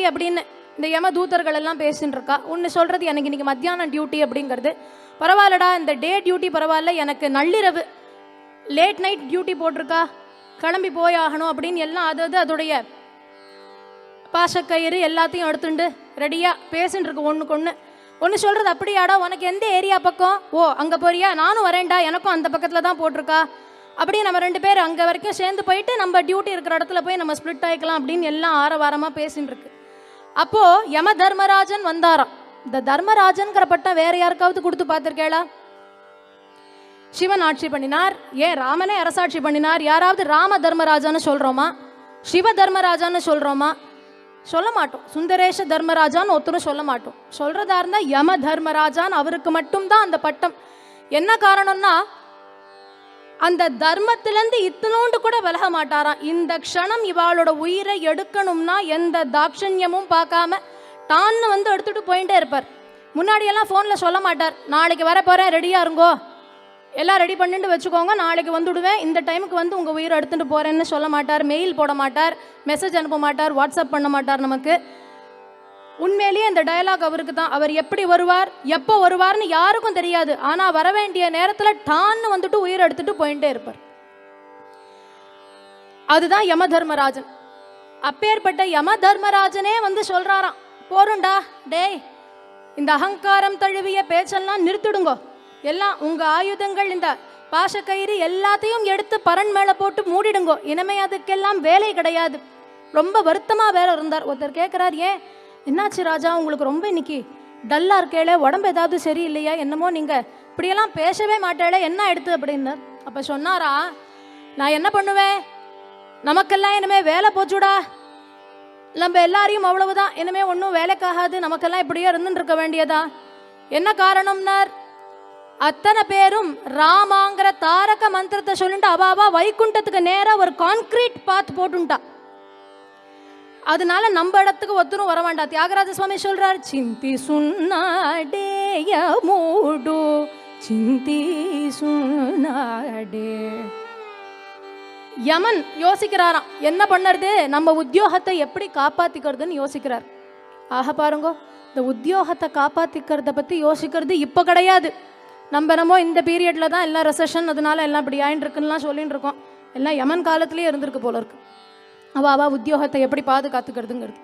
அப்படின்னு இந்த யம தூதர்கள் எல்லாம் பேசின்னு இருக்கா. ஒன்று சொல்கிறது எனக்கு இன்றைக்கி மத்தியானம் டியூட்டி அப்படிங்கிறது. பரவாயில்லடா, இந்த டே டியூட்டி பரவாயில்ல, எனக்கு நள்ளிரவு லேட் நைட் டியூட்டி போட்டிருக்கா, கிளம்பி போய் ஆகணும் அப்படின்னு எல்லாம் அதோடைய பாசக்கயிறு எல்லாத்தையும் எடுத்துட்டு ரெடியாக பேசின்னு இருக்கு. ஒன்று சொல்கிறது, அப்படியாடா உனக்கு எந்த ஏரியா பக்கம்? ஓ அங்கே போறியா, நானும் வரேன்டா, எனக்கும் அந்த பக்கத்தில் தான் போட்டிருக்கா. அப்படியே நம்ம 2 பேர் அங்கே வரைக்கும் சேர்ந்து போயிட்டு நம்ம டியூட்டி இருக்கிற இடத்துல போய் நம்ம ஸ்ப்ளிட் ஆகிக்கலாம் அப்படின்னு எல்லாம் ஆரவாரமாக பேசின்னு இருக்கு. அப்போது யம தர்மராஜன் வந்தாராம். இந்த தர்மராஜன்கிற பட்டம் வேற யாருக்காவது கொடுத்து பார்த்துருக்கேளா? சிவன் ஆட்சி பண்ணினார், ஏன் ராமனே அரசாட்சி பண்ணினார். யாராவது ராம தர்மராஜான்னு சொல்கிறோமா? சிவ தர்மராஜான்னு சொல்கிறோமா? சொல்ல மாட்டோம். சுந்தரேஷ தர்மராஜான்னு ஒருத்தரும் சொல்ல மாட்டோம். சொல்கிறதா இருந்தால் யம தர்மராஜான்னு அவருக்கு மட்டும்தான் அந்த பட்டம். என்ன காரணம்னா, அந்த தர்மத்திலேருந்து இத்தனோண்டு கூட விலக மாட்டாராம். இந்த க்ஷணம் இவாளோட உயிரை எடுக்கணும்னா எந்த தாட்சண்யமும் பார்க்காம டான்னு வந்து எடுத்துகிட்டு போயிட்டே இருப்பார். முன்னாடியெல்லாம் ஃபோனில் சொல்ல மாட்டார், நாளைக்கு வர போகிறேன் ரெடியாக இருங்கோ, எல்லாம் ரெடி பண்ணிட்டு வச்சுக்கோங்க, நாளைக்கு வந்துவிடுவேன், இந்த டைமுக்கு வந்து உங்கள் உயிரை எடுத்துகிட்டு போகிறேன்னு சொல்ல மாட்டார். மெயில் போட மாட்டார், மெசேஜ் அனுப்ப மாட்டார், வாட்ஸ்அப் பண்ண மாட்டார். நமக்கு உண்மையிலேயே இந்த டயலாக் அவருக்கு தான். அவர் எப்படி வருவார், எப்போ வருவார்னு யாருக்கும் தெரியாது. ஆனால் வர வேண்டிய நேரத்தில் டான்னு வந்துட்டு உயிரை எடுத்துகிட்டு போயிட்டே இருப்பார். அதுதான் யம தர்மராஜன். அப்பேற்பட்ட யம தர்மராஜனே வந்து சொல்கிறாராம், போருண்டா டேய், இந்த அகங்காரம் தழுவிய பேச்செல்லாம் நிறுத்திடுங்கோ, எல்லாம் உங்கள் ஆயுதங்கள் இந்த பாசக்கயிறு எல்லாத்தையும் எடுத்து பரன் மேலே போட்டு மூடிடுங்கோ, இனிமே அதுக்கெல்லாம் வேலை கிடையாது. ரொம்ப வருத்தமாக வேற இருந்தார். ஒருத்தர் கேட்குறார், ஏன் என்னாச்சு ராஜா, உங்களுக்கு ரொம்ப இன்னைக்கு டல்லாக இருக்கேளே, உடம்பு ஏதாவது சரியில்லையா, என்னமோ நீங்கள் இப்படியெல்லாம் பேசவே மாட்டேளே, என்ன எடுத்து அப்படின்னார். அப்போ சொன்னாரா, நான் என்ன பண்ணுவேன், நமக்கெல்லாம் இனிமே வேலை போச்சுடா, நம்ம எல்லாரையும் அவ்வளவுதான், இனிமே ஒன்றும் வேலைக்காகாது, நமக்கெல்லாம் இப்படியே இருந்துட்டு இருக்க வேண்டியதா. என்ன காரணம்னார், அத்தனை பேரும் ராமாங்கிற தாரக மந்திரத்தை சொல்லிட்டு அவாவா வைகுண்டத்துக்கு நேராக ஒரு கான்கிரீட் பாத் போட்டுட்டா. அதனால நம்ம இடத்துக்கு ஒத்துரும் வர வேண்டாம். தியாகராஜ சுவாமி சொல்றார், சிந்தி சுன்னாடேய மூடு சிந்தி சுன்னாடே. யமன் யோசிக்கிறாராம், என்ன பண்ணுறது, நம்ம உத்தியோகத்தை எப்படி காப்பாற்றிக்கிறதுன்னு யோசிக்கிறார். ஆக பாருங்க, இந்த உத்தியோகத்தை காப்பாற்றிக்கிறத பற்றி யோசிக்கிறது இப்போ கிடையாது. நம்ம என்னமோ இந்த பீரியடில் தான் எல்லாம் ரெசஷன், அதனால எல்லாம் இப்படி ஆயின்னு இருக்குன்னுலாம் சொல்லின்னு இருக்கோம். எல்லாம் யமன் காலத்திலே இருந்திருக்கு போல இருக்கு. அவா உத்தியோகத்தை எப்படி பாதுகாத்துக்கிறதுங்கிறது.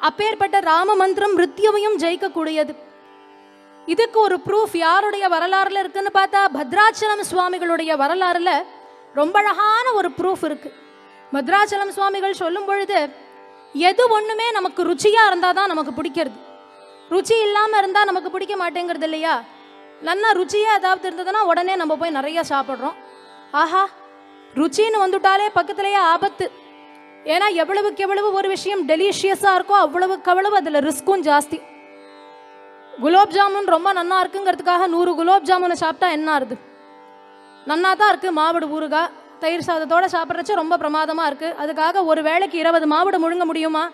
அப்பேற்பட்ட ராம மந்திரம் மிருத்யுவையும் ஜெயிக்கக்கூடியது. இதுக்கு ஒரு ப்ரூஃப் யாருடைய வரலாறுல இருக்குன்னு பார்த்தா, பத்ராச்சலம் சுவாமிகளுடைய வரலாறுல ரொம்ப அழகான ஒரு ப்ரூஃப் இருக்கு. பத்ராச்சலம் சுவாமிகள் சொல்லும் பொழுது, எது ஒண்ணுமே நமக்கு ருச்சியா இருந்தாதான் நமக்கு பிடிக்கிறது, ருச்சி இல்லாம இருந்தா நமக்கு பிடிக்க மாட்டேங்கிறது இல்லையா. நல்லா ருச்சியா ஏதாவது இருந்ததுன்னா உடனே நம்ம போய் நிறைய சாப்பிட்றோம். ஆஹா, ருச்சின்னு வந்துட்டாலே பக்கத்திலேயே ஆபத்து. ஏன்னா எவ்வளவுக்கு எவ்வளவு ஒரு விஷயம் டெலிஷியஸாக இருக்கோ அவ்வளவுக்கு அவ்வளவு அதில் ரிஸ்க்கும் ஜாஸ்தி. குலோப் ஜாமுன் ரொம்ப நன்னா இருக்குங்கிறதுக்காக 100 குலோப் ஜாமுனை சாப்பிட்டா என்ன ஆகுது, நன்னா தான் இருக்குது. மாவடு ஊறுகாய் தயிர் சாதத்தோடு சாப்பிட்றச்சு ரொம்ப பிரமாதமாக இருக்குது. அதுக்காக ஒரு வேளைக்கு 20 மாவடு முழுங்க முடியுமா?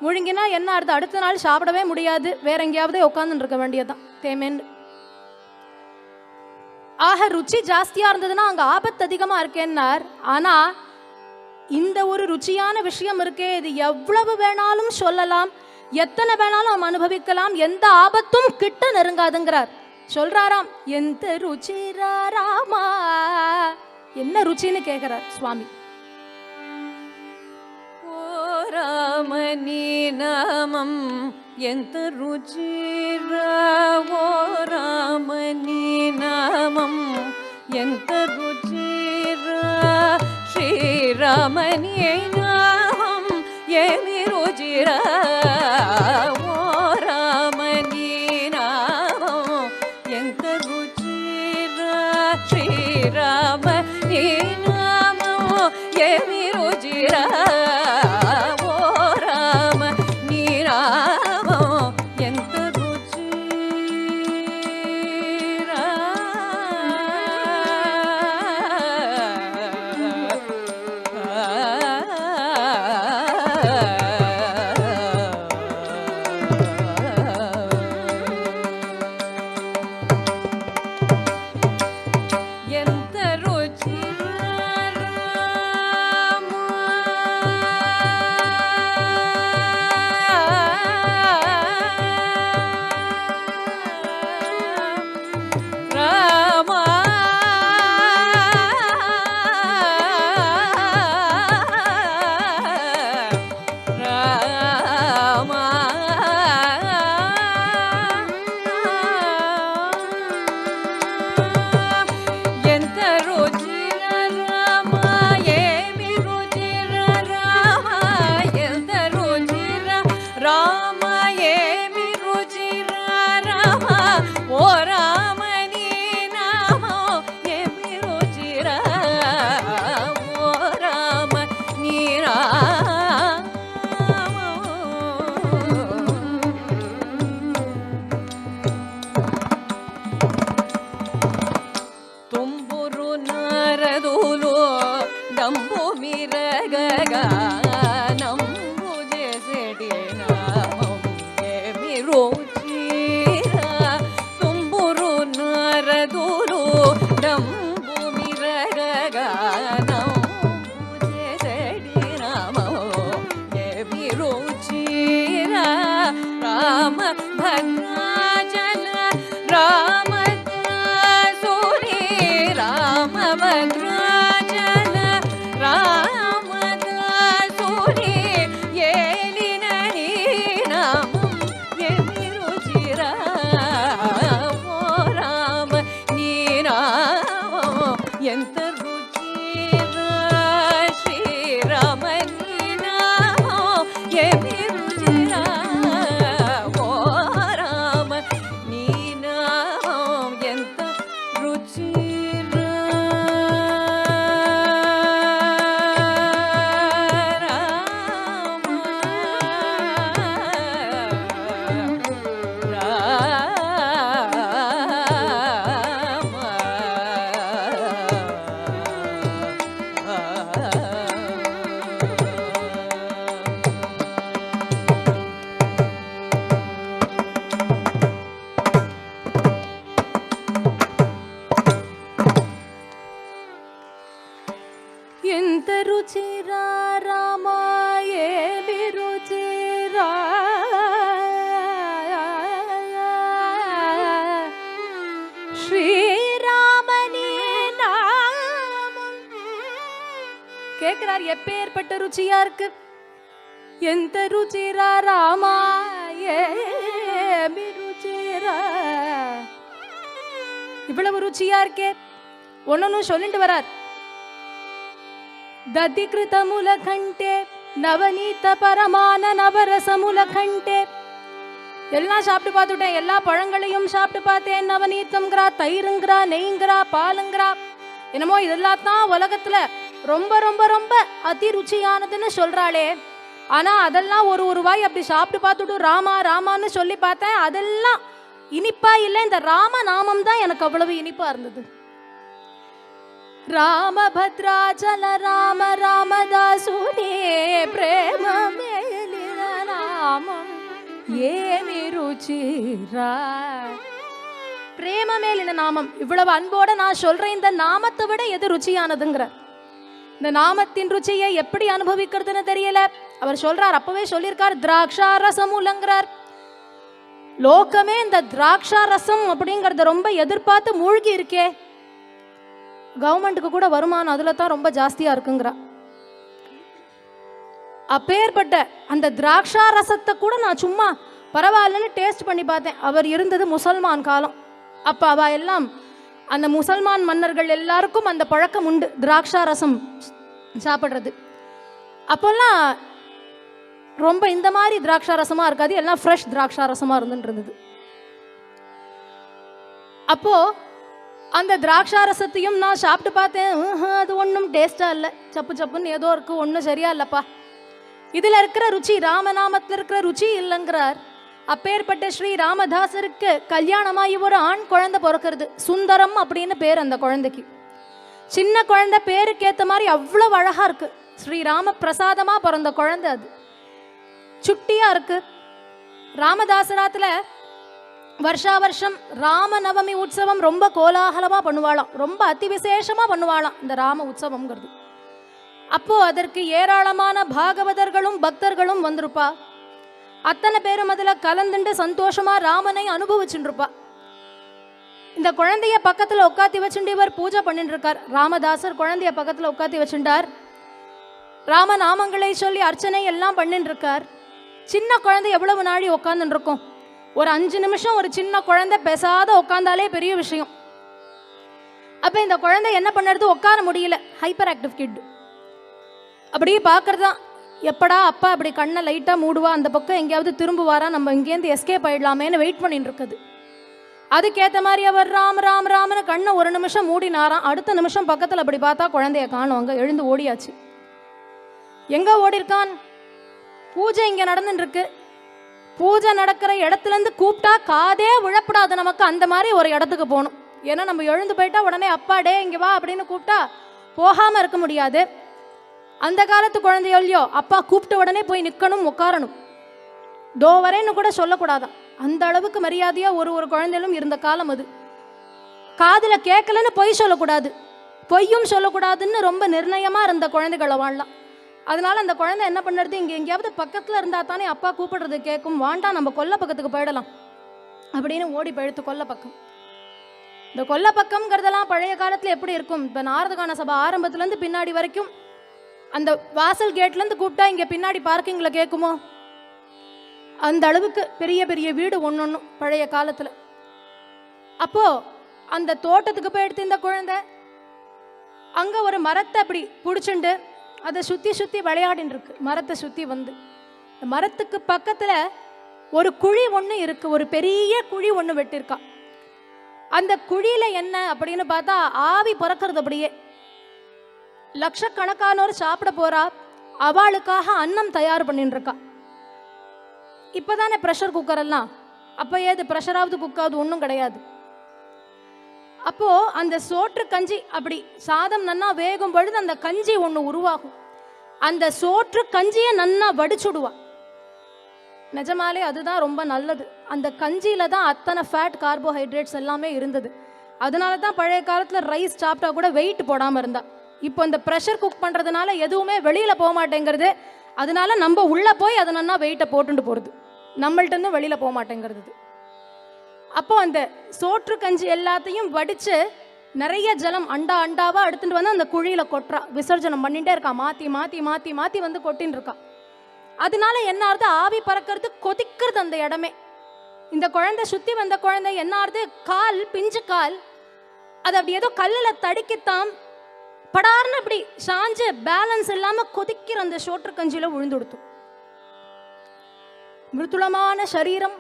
முழுங்கினா என்ன ஆகுது, அடுத்த நாள் சாப்பிடவே முடியாது, வேற எங்கேயாவது உட்காந்துட்டு இருக்க வேண்டியதுதான் தேமேன்னு. ஆக ருச்சி ஜாஸ்தியாக இருந்ததுன்னா அங்கே ஆபத்து அதிகமாக இருக்கேன்னார். ஆனால் இந்த ஒரு ருச்சியான விஷயம் இருக்கே, இது எவ்வளவு வேணாலும் சொல்லலாம், எத்தனை வேணாலும் நாம் அனுபவிக்கலாம், எந்த ஆபத்தும் கிட்ட நெருங்காதுங்கிறார். சொல்றாராம், எந்த ருச்சிராமா, என்ன ருச்சின்னு கேட்கிறார் சுவாமி. ராமனி நாமம் ఎంత రుచిరా, ఓ రామని నామం ఎంత రుచిరా, శ్రీరామని నామం ఏమి రుచిరా, ఓ రామని నామం ఎంత రుచిరా, శ్రీరామని నామం ఏమి రుచిరా, ರುಚಿರ ತುಂಬುರು ನರದುರು ಡಂಬು ಮಿರಗ ನಂಬುಜೆ ಸಡಿ ರಾಮೋ ಎಮಿ ರುಚಿರ ರಾಮ ಭದ್ರಾಚಲ ರಾಮ ದಾಸುರಿ ರಾಮ ಭದ್ರಾಚಲ ರಾಮ ದಾಸುರಿ ಏಲಿನ ನೀನಾಮಂ ಎಮಿ ರುಚಿರ ಓ ರಾಮ ನೀನಾಮಂ ಎಂತ ರುಚಿರ ಶ್ರೀರಾಮ ನೀನಾಮಂ ಎಮಿ ರುಚಿರ ಓ ರಾಮ ನೀನಾಮಂ ಎಂತ ರುಚಿರ ఎంత రుచిరా రామ ఏమి రుచిరా ஸ்ரீராமனே நாமம் கேட்கிறார் எப்பேற்பட்ட ருச்சியா இருக்கு எந்த ருச்சிரா ராமா ஏமி ருச்சிரா இவ்வளவு ருச்சியா இருக்கே ஒன்னொன்னு சொல்லிட்டு வரார் ದಧಿಕೃತ ಮುಲಕಂಟೆ நவநீத பரமான நவரச முலகண்டே எல்லாம் சாப்பிட்டு பார்த்துட்டேன் எல்லா பழங்களையும் சாப்பிட்டு பார்த்தேன் நவநீத்தம்ங்கிறா தயிருங்கிறா நெய்ங்கிறா பாலுங்கிறா என்னமோ இதெல்லாம் தான் உலகத்துல ரொம்ப ரொம்ப ரொம்ப அதி ருச்சியானதுன்னு சொல்றாளே ஆனா அதெல்லாம் ஒரு வாய் அப்படி சாப்பிட்டு பார்த்துட்டு ராமா ராமான்னு சொல்லி பார்த்தேன் அதெல்லாம் இனிப்பா இல்லை இந்த ராம நாமம் தான் எனக்கு அவ்வளவு இனிப்பா இருந்தது ராமபத்ராச்சல ராம ராமதாசுனே பிரேம மேலின நாமம் ஏமி ருச்சிரா பிரேம மேலின நாமம் இவ்வளவு அன்போட நான் சொல்றேன் இந்த நாமத்தை விட எது ருச்சியானதுங்கிற இந்த நாமத்தின் ருச்சியை எப்படி அனுபவிக்கிறதுன்னு தெரியல அவர் சொல்றார் அப்பவே சொல்லியிருக்கார் திராட்சா ரசம் உலங்கிறார் லோகமே இந்த திராட்சா ரசம் அப்படிங்கறத ரொம்ப எதிர்பார்த்து மூழ்கி இருக்கே கவர்மெண்ட்டுக்கு கூட வருமானம் அதுல தான் ரொம்ப ஜாஸ்தியா இருக்குங்கிறா அப்பேற்பட்ட அந்த திராட்சா ரசத்தை கூட நான் சும்மா பரவாயில்லன்னு டேஸ்ட் பண்ணி பார்த்தேன் அவர் இருந்தது முசல்மான் காலம் அப்ப அவ எல்லாம் அந்த முசல்மான் மன்னர்கள் எல்லாருக்கும் அந்த பழக்கம் உண்டு திராட்சா ரசம் சாப்பிட்றது அப்போல்லாம் ரொம்ப இந்த மாதிரி திராட்சா ரசமா இருக்காது எல்லாம் ஃப்ரெஷ் திராட்சா ரசமா இருந்துட்டு அப்போ அந்த திராட்சா ரசத்தையும் நான் சாப்பிட்டு பார்த்தேன் அது ஒன்றும் டேஸ்டா இல்லை சப்பு சப்புன்னு ஏதோ இருக்கு ஒன்றும் சரியா இல்லப்பா இதுல இருக்கிற ருச்சி ராமநாமத்தில் இருக்கிற ருச்சி இல்லைங்கிறார் அப்பேற்பட்ட ஸ்ரீ ராமதாசருக்கு கல்யாணமாகி ஒரு ஆண் குழந்தை பிறக்கிறது சுந்தரம் அப்படின்னு பேர் அந்த குழந்தைக்கு சின்ன குழந்தை பேருக்கு ஏற்ற மாதிரி அவ்வளவு அழகா இருக்கு ஸ்ரீ ராம பிரசாதமா பிறந்த குழந்தை அது சுட்டியா இருக்கு ராமதாசராத்துல வருஷா வருஷம் ராமநவமி உற்சவம் ரொம்ப கோலாகலமா பண்ணுவாளாம் ரொம்ப அதி விசேஷமா பண்ணுவாளாம் இந்த ராம உற்சவம்ங்கிறது அப்போ அதற்கு ஏராளமான பாகவதர்களும் பக்தர்களும் வந்திருப்பா அத்தனை பேரும் அதுல கலந்துண்டு சந்தோஷமா ராமனை அனுபவிச்சுருப்பா இந்த குழந்தைய பக்கத்துல உட்காத்தி வச்சுட்டு இவர் பூஜை பண்ணிட்டு இருக்கார் ராமதாசர் குழந்தைய பக்கத்துல உட்காத்தி வச்சுட்டார் ராமநாமங்களை சொல்லி அர்ச்சனை எல்லாம் பண்ணிட்டு இருக்கார் சின்ன குழந்தை எவ்வளவு நாளி உட்காந்துட்டு இருக்கும் ஒரு 5 நிமிஷம் ஒரு சின்ன குழந்தை பேசாத உட்காந்தாலே பெரிய விஷயம் அப்ப இந்த குழந்தை என்ன பண்ணுறது உட்கார முடியல ஹைப்பர் ஆக்டிவ் கிட் அப்படியே பார்க்கறதா எப்படா அப்பா அப்படி கண்ணை லைட்டா மூடுவா அந்த பக்கம் எங்கேயாவது திரும்புவாரா நம்ம இங்கேருந்து எஸ்கேப் ஆயிடலாமேன்னு வெயிட் பண்ணிட்டு இருக்குது அதுக்கேற்ற மாதிரி அவர் ராம் ராம் ராம்னு கண்ணை ஒரு நிமிஷம் மூடினாராம் அடுத்த நிமிஷம் பக்கத்தில் அப்படி பார்த்தா குழந்தைய காணுவாங்க எழுந்து ஓடியாச்சு எங்க ஓடிருக்கான் பூஜை இங்க நடந்துட்டு இருக்கு பூஜை நடக்கிற இடத்துல இருந்து கூப்பிட்டா காதே விழப்படாது நமக்கு அந்த மாதிரி ஒரு இடத்துக்கு போகணும் ஏன்னா நம்ம எழுந்து போயிட்டா உடனே அப்பா டே இங்க வா அப்படின்னு கூப்பிட்டா போகாம இருக்க முடியாது அந்த காலத்து குழந்தையோ இல்லையோ அப்பா கூப்பிட்ட உடனே போய் நிற்கணும் உட்காரணும் தோ வரேன்னு கூட சொல்லக்கூடாதான் அந்த அளவுக்கு மரியாதையாக ஒரு குழந்தைகளும் இருந்த காலம் அது. காதில் கேட்கலன்னு பொய் சொல்லக்கூடாது, பொய்யும் சொல்லக்கூடாதுன்னு ரொம்ப நிர்ணயமாக இருந்த குழந்தைகளை வாழலாம். அதனால அந்த குழந்தை என்ன பண்ணுறது, இங்கே எங்கேயாவது பக்கத்தில் இருந்தால் தானே அப்பா கூப்பிடுறது கேட்கும், வாண்டா நம்ம கொல்லை பக்கத்துக்கு போயிடலாம் அப்படின்னு ஓடி பழுத்து கொல்லை பக்கம். இந்த கொல்லை பக்கம்ங்கிறதெல்லாம் பழைய காலத்தில் எப்படி இருக்கும், இப்போ நாரதகான சபை ஆரம்பத்துலேருந்து பின்னாடி வரைக்கும் அந்த வாசல் கேட்லேருந்து கூப்பிட்டா இங்கே பின்னாடி பார்க்கிங்கில் கேட்குமோ, அந்த அளவுக்கு பெரிய பெரிய வீடு ஒன்று பழைய காலத்தில். அப்போது அந்த தோட்டத்துக்கு போய் எடுத்து இந்த குழந்தை அங்கே ஒரு மரத்தை அப்படி பிடிச்சுண்டு அதை சுற்றி சுற்றி விளையாடின்னு இருக்கு. மரத்தை சுற்றி வந்து இந்த மரத்துக்கு பக்கத்தில் ஒரு குழி ஒன்று இருக்குது, ஒரு பெரிய குழி ஒன்று வெட்டிருக்கா. அந்த குழியில் என்ன அப்படின்னு பார்த்தா ஆவி பிறக்கிறது. அப்படியே லட்சக்கணக்கானோர் சாப்பிட போகிறா, அவளுக்காக அன்னம் தயார் பண்ணிட்டு இருக்கா. இப்போ தானே ப்ரெஷர் குக்கரெல்லாம், அப்போ ஏது ப்ரெஷராவது குக்காவது ஒன்றும் கிடையாது. அப்போது அந்த சோற்று கஞ்சி அப்படி சாதம் நன்னா வேகும் பொழுது அந்த கஞ்சி ஒன்று உருவாகும். அந்த சோற்று கஞ்சியை நன்னா வடிச்சுடுவா. நிஜமாலே அதுதான் ரொம்ப நல்லது. அந்த கஞ்சியில் தான் அத்தனை ஃபேட் கார்போஹைட்ரேட்ஸ் எல்லாமே இருந்தது. அதனால தான் பழைய காலத்தில் ரைஸ் சாப்பிட்டா கூட வெயிட் போடாமல் இருந்தா. இப்போ இந்த ப்ரெஷர் குக் பண்ணுறதுனால எதுவுமே வெளியில் போக மாட்டேங்கிறது. அதனால நம்ம உள்ளே போய் அதை நன்னா வெயிட்டை போட்டுட்டு போகிறது, நம்மள்கிட்ட வெளியில் போக மாட்டேங்கிறது. அப்போ அந்த சோற்று கஞ்சி எல்லாத்தையும் வடித்து நிறைய ஜலம் அண்டா அண்டாவாக எடுத்துகிட்டு வந்து அந்த குழியில் கொட்டுறா, விசர்ஜனம் பண்ணிகிட்டே இருக்கா, மாற்றி மாற்றி மாற்றி மாற்றி வந்து கொட்டின்னு இருக்கா. அதனால என்ன ஆகுது, ஆவி பறக்கிறது, கொதிக்கிறது அந்த இடமே. இந்த குழந்தை சுற்றி வந்த குழந்தை என்ன ஆகுது, கால் பிஞ்சு கால் அது அப்படி ஏதோ கல்லில் தடுக்கித்தான் படார்னு அப்படி சாஞ்சு பேலன்ஸ் இல்லாமல் கொதிக்கிற அந்த சோற்று கஞ்சியில் விழுந்து கொடுத்தோம். மிருதுளமான சரீரம்,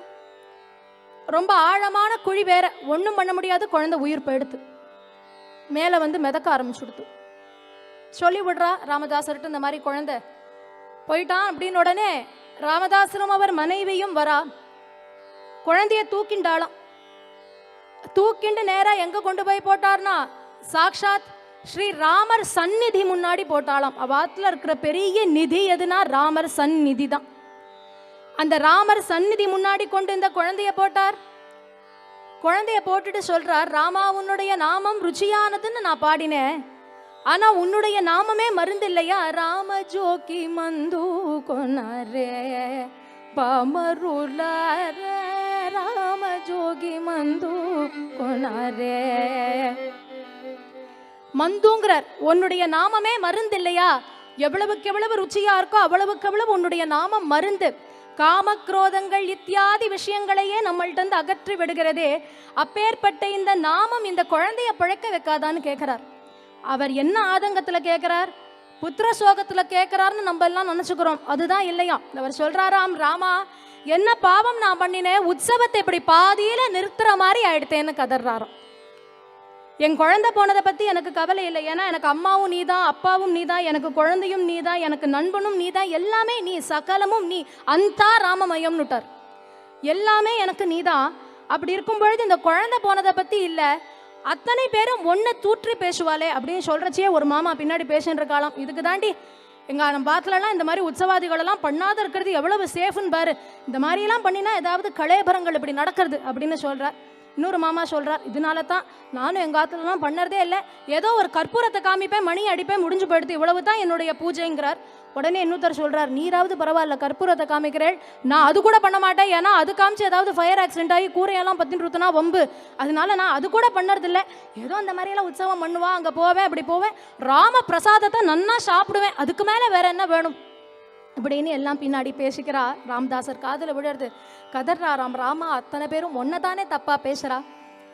ரொம்ப ஆழமான குழி, வேற ஒன்றும் பண்ண முடியாது. குழந்தை உயிர் போயிடுத்து, மேலே வந்து மிதக்க ஆரம்பிச்சுடுத்து. சொல்லி விடுறா ராமதாசர்கிட்ட, இந்த மாதிரி குழந்தை போயிட்டான் அப்படின்னு. உடனே ராமதாசரும் அவர் மனைவியும் வரா, குழந்தைய தூக்கிண்டாளாம். தூக்கிண்டு நேராக எங்கே கொண்டு போய் போட்டார்னா சாக்ஷாத் ஸ்ரீ ராமர் சந்நிதி முன்னாடி போட்டாளாம். அவாத்தில் இருக்கிற பெரிய நிதி எதுனா ராமர் சந்நிதி தான். அந்த ராமர் சந்நிதி முன்னாடி கொண்டு இந்த குழந்தைய போட்டார். குழந்தைய போட்டுட்டு சொல்றார், ராமா உன்னுடைய நாமம் ருச்சியானதுன்னு நான் பாடினேன், ஆனா உன்னுடைய நாமமே மருந்து இல்லையா. ராம ஜோகி மந்து கொனரே பாமருளாரே, ராம ஜோகி மந்து கொனரே. மந்துங்கிறார், உன்னுடைய நாமமே மருந்து இல்லையா. எவ்வளவுக்கு எவ்வளவு ருச்சியா இருக்கோ அவ்வளவுக்கு எவ்வளவு உன்னுடைய நாமம் மருந்து. காமக்ரோதங்கள் இத்தியாதி விஷயங்களையே நம்மள்ட்ட அகற்றி விடுகிறதே. அப்பேற்பட்ட இந்த நாமம் இந்த குழந்தைய பிழைக்க வைக்காதான்னு கேட்கிறார். அவர் என்ன ஆதங்கத்தில் கேட்கிறார், புத்திர சோகத்தில் கேட்கிறார்னு நம்ம எல்லாம் நினைச்சுக்கிறோம். அதுதான் இல்லையா. அவர் சொல்றாராம், ராமா என்ன பாவம் நான் பண்ணினேன், உற்சவத்தை இப்படி பாதியில நிறுத்துற மாதிரி ஆயிடுத்தேன்னு கதறாராம். என் குழந்தை போனதை பற்றி எனக்கு கவலை இல்லை, ஏன்னா எனக்கு அம்மாவும் நீ தான், அப்பாவும் நீ தான், எனக்கு குழந்தையும் நீ தான், எனக்கு நண்பனும் நீ தான், எல்லாமே நீ, சகலமும் நீ, அந்த ராமமயம்னுட்டார். எல்லாமே எனக்கு நீ தான். அப்படி இருக்கும் பொழுது இந்த குழந்தை போனதை பற்றி இல்லை, அத்தனை பேரும் ஒன்று தூற்றி பேசுவாளே அப்படின்னு சொல்கிறச்சே ஒரு மாமா பின்னாடி பேசுன்ற காலம். இதுக்கு தாண்டி எங்கள் நம்ம பாத்திலலாம் இந்த மாதிரி உற்சவாதிகளெல்லாம் பண்ணாத இருக்கிறது எவ்வளவு சேஃப்னு பாரு, இந்த மாதிரிலாம் பண்ணினா ஏதாவது கலேபரங்கள் இப்படி நடக்கிறது அப்படின்னு சொல்கிறார். இன்னொரு மாமா சொல்கிறார், இதனால தான் நானும் எங்கள் ஆற்றுலலாம் பண்ணுறதே இல்லை, ஏதோ ஒரு கற்பூரத்தை காமிப்பேன், மணி அடிப்பேன், முடிஞ்சு போயிடுது, இவ்வளவு தான் என்னுடைய பூஜைங்கிறார். உடனே இன்னொருத்தர் சொல்கிறார், நீராவது பரவாயில்ல கற்பூரத்தை காமிக்கிறேன், நான் அது கூட பண்ண மாட்டேன், ஏன்னா அது காமிச்சு ஏதாவது ஃபயர் ஆக்சிடென்ட் ஆகி கூரையெல்லாம் பற்றின்னு ருத்துனா வம்பு, அதனால நான் அது கூட பண்ணறதில்லை, ஏதோ அந்த மாதிரியெல்லாம் உற்சவம் பண்ணுவான், அங்கே போவேன், அப்படி போவேன், ராம பிரசாதத்தை நன்னா சாப்பிடுவேன், அதுக்கு மேலே வேற என்ன வேணும் இப்படின்னு எல்லாம் பின்னாடி பேசிக்கிறா. ராமதாசர் காதில் விழுறது, கதர்றாராம், ராமா அத்தனை பேரும் ஒன்றை தானே தப்பா பேசுகிறா,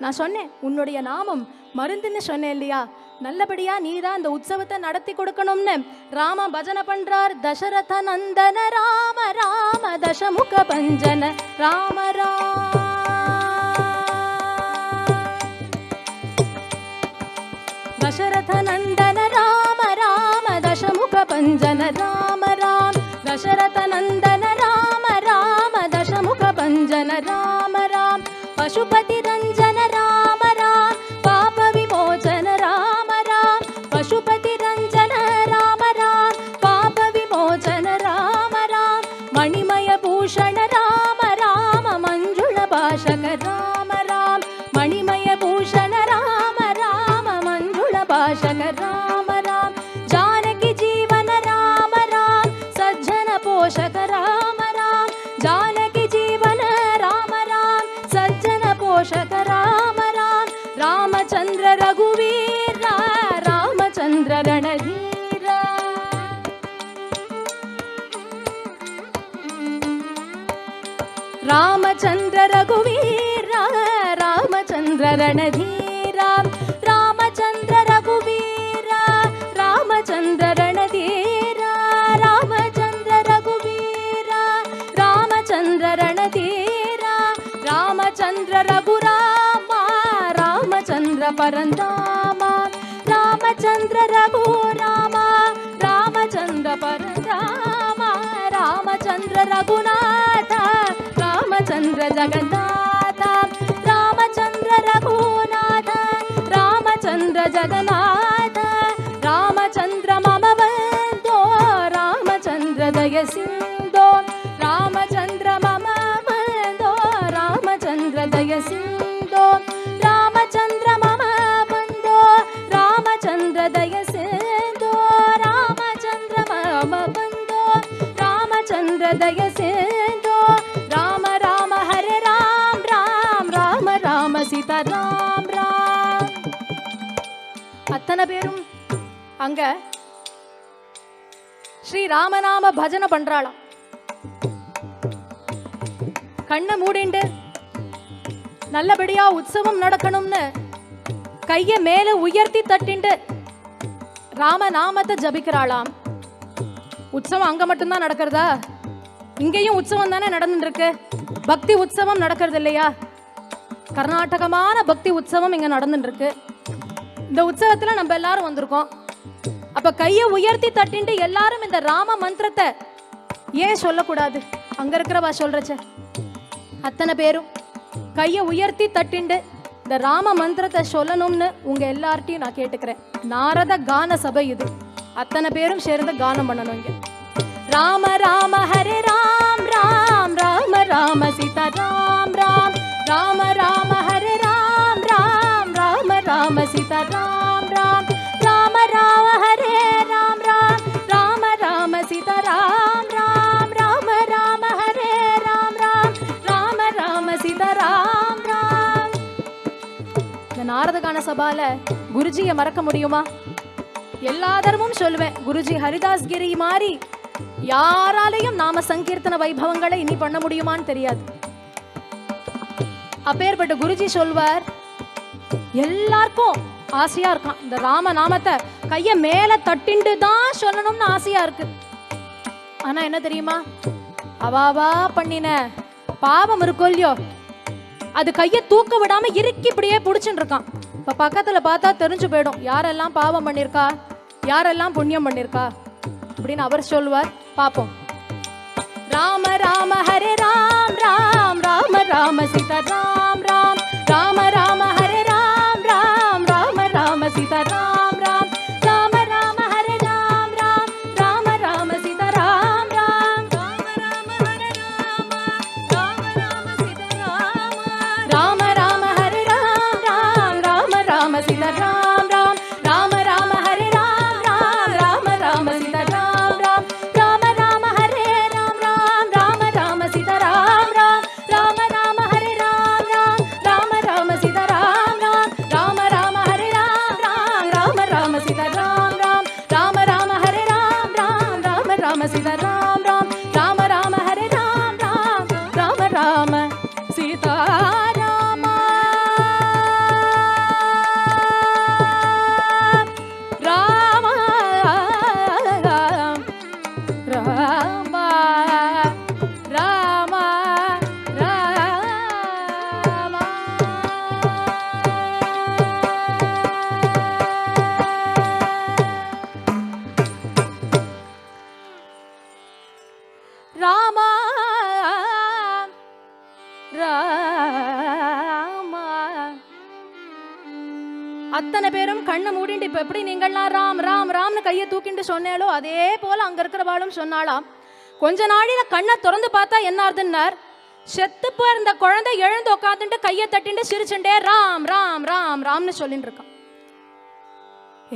நான் சொன்னேன் உன்னுடைய நாமம் மருந்துன்னு சொன்னேன் இல்லையா, நல்லபடியா நீ தான் இந்த உற்சவத்தை நடத்தி கொடுக்கணும்னு. ராம பஜனை பண்றார், தசரத நந்தன ராம ராம தசமுக பஞ்சன ராம ராம, தசரத நந்தன ராம ராம தசமுக பஞ்சன ராம ராம, தசரத நந்தன ராம ராம தசமுக பஞ்சன ராம ராம, பசுபதி ரஞ்சன ராம ராம பாப விமோச்சன ராம ராம, பசுபதி ரஞ்சன ராம ராம பாப விமோச்சன ராம ராம, மணிமய பூஷண ராம ராம மஞ்சுள ராமச்சந்திர ரகுவீர ராமச்சந்திர ரணதீர ராமச்சந்திர ரகுவீர ராமச்சந்திர ரணதீர ராமச்சந்திர ரகுவீர ராமச்சந்திர ரணதீர ராமச்சந்திர ரகுராம ராமச்சந்திர பரந்தாம ராமச்சந்திர ரகுராம ராமச்சந்திர பரந்தாம ராமச்சந்திர ரகுநாத ராமச்சந்திர ஜகநாத ராமச்சந்திர ரகுநாத ராமச்சந்திர ஜகநாத ராமச்சந்திர மம பந்தோ ராமச்சந்திர தய சிந்தோ ராமச்சந்திர மம பந்தோ ராமச்சந்திர தய சிந்தோ ராமச்சந்திர மம பந்தோ ராமச்சந்திர தய சிந்தோ ராமச்சந்திர மம பந்தோ ராமச்சந்திர தய சிந்தோ ராம ராம ஹரே ராம் ராம் ராம ராம சீதா ராம் ராம். அத்தனை பேரும் அங்க ஸ்ரீ ராமநாம பஜனை பண்றாளாம். கண்ணை மூடிண்டு நல்லபடியா உற்சவம் நடக்கணும்னு கைய மேல உயர்த்தி தட்டிண்டு ராமநாமத்தை ஜபிக்கிறாளாம். உற்சவம் அங்க மட்டும்தான் நடக்கிறதா? இங்கேயும் உற்சவம் தானே நடந்துட்டு இருக்கு. பக்தி உற்சவம் நடக்கிறது இல்லையா? கர்நாடகமான பக்தி உற்சவம் இங்க நடந்துட்டு இருக்கு. இந்த உற்சவத்துல நம்ம எல்லாரும் வந்திருக்கோம். அப்ப கைய உயர்த்தி தட்டிண்டு எல்லாரும் இந்த ராம மந்திரத்தை ஏன் சொல்லக்கூடாது? அங்க இருக்கிறவா சொல்றச்ச அத்தனை பேரும் கைய உயர்த்தி தட்டிண்டு இந்த ராம மந்திரத்தை சொல்லணும்னு உங்க எல்லார்ட்டையும் நான் கேட்டுக்கிறேன். நாரத கான சபை இது. அத்தனை பேரும் சேர்ந்து கானம் பண்ணணும் இங்க. ராம ராம ஹரே ராம் ராம் ராம ராம சீதா ராம் ராம் ராம ராம ஹரே ராம் ராம் ராம ராம சீதா ராம் ராம் ராம ராம ஹரே ராம் ராம் ராம ராம சீதா ராம் ராம் ராம ராம ஹரே ராம் ராம் ராம ராம சீதா ராம் ராம். இந்த நாரதகான சபால குருஜியை மறக்க முடியுமா? எல்லா தரமும் சொல்லுவேன். குருஜி ஹரிதாஸ் கிரி மாதிரி யாராலையும் நாம சங்கீர்த்தன வைபவங்களை இனி பண்ண முடியுமான்னு தெரியாது. அப்பேற்பட்ட குருஜி சொல்வார், எல்லாருக்கும் ஆசையா இருக்கான் இந்த ராம நாமத்தை கைய மேல தட்டிண்டு தான் சொல்லணும்னு ஆசையா இருக்கு. ஆனா என்ன தெரியுமா? அவாவா பண்ணின பாவம் இருக்கோ இல்லையோ, அது கைய தூக்க விடாம இறுக்கி இப்படியே புடிச்சுட்டு இருக்கான். இப்ப பக்கத்துல பார்த்தா தெரிஞ்சு போயிடும் யாரெல்லாம் பாவம் பண்ணிருக்கா, யாரெல்லாம் புண்ணியம் பண்ணிருக்கா அப்படின்னு அவர் சொல்வார். பாப்போம். ராம ராம ஹரே ராம் ராம் ராம ராம சீதா ராம் ராம் ராம ராம ஹரே ராம் ராம் ராம ராம சீதா ராம் ராம் ராம ராம ஹரே ராம் ராம் ராம ராம சீதா ராம் ராம் ராம ராம ஹரே ராம ராம ராம சீதா ராம ராம ராம ஹரே ராம் ராம் ராம ராம சீதா ராம் ராம் ராம ராம ஹரே ராம் ராம் ராம ராம சீதா ராம் ராம் ராம ராம ஹரே ராம் ராம் ராம ராம சீதா ராம் ராம் ராம ராம ஹரே ராம் ராம் ராம ராம சீதா ராம் ராம் ராம ராம ஹரே ராம் ராம் ராம ராம சீதா ராம் ராம் ராம ராம ஹரே ராம் ராம் ராம ராம சீதா ராம் ராம் ராம ராம ஹரே ராம் ராம் ராம ராம சீதா ராம ராம ராம ராம ராம. ராம ராம. அத்தனை பேரும் கண்ணை மூடிட்டு இப்ப எப்படி நீங்கள்லாம் ராம் ராம் ராம்னு கையை தூக்கிட்டு சொன்னாலோ அதே போல அங்க இருக்கிறவாளும் சொன்னாலாம். கொஞ்ச நாளில கண்ணை திறந்து பார்த்தா என்ன ஆறுதுன்னார், செத்து போயிருந்த குழந்தை எழுந்து உட்காந்துட்டு கையை தட்டிட்டு சிரிச்சுட்டே ராம் ராம் ராம் ராம்னு சொல்லிட்டு இருக்கான்.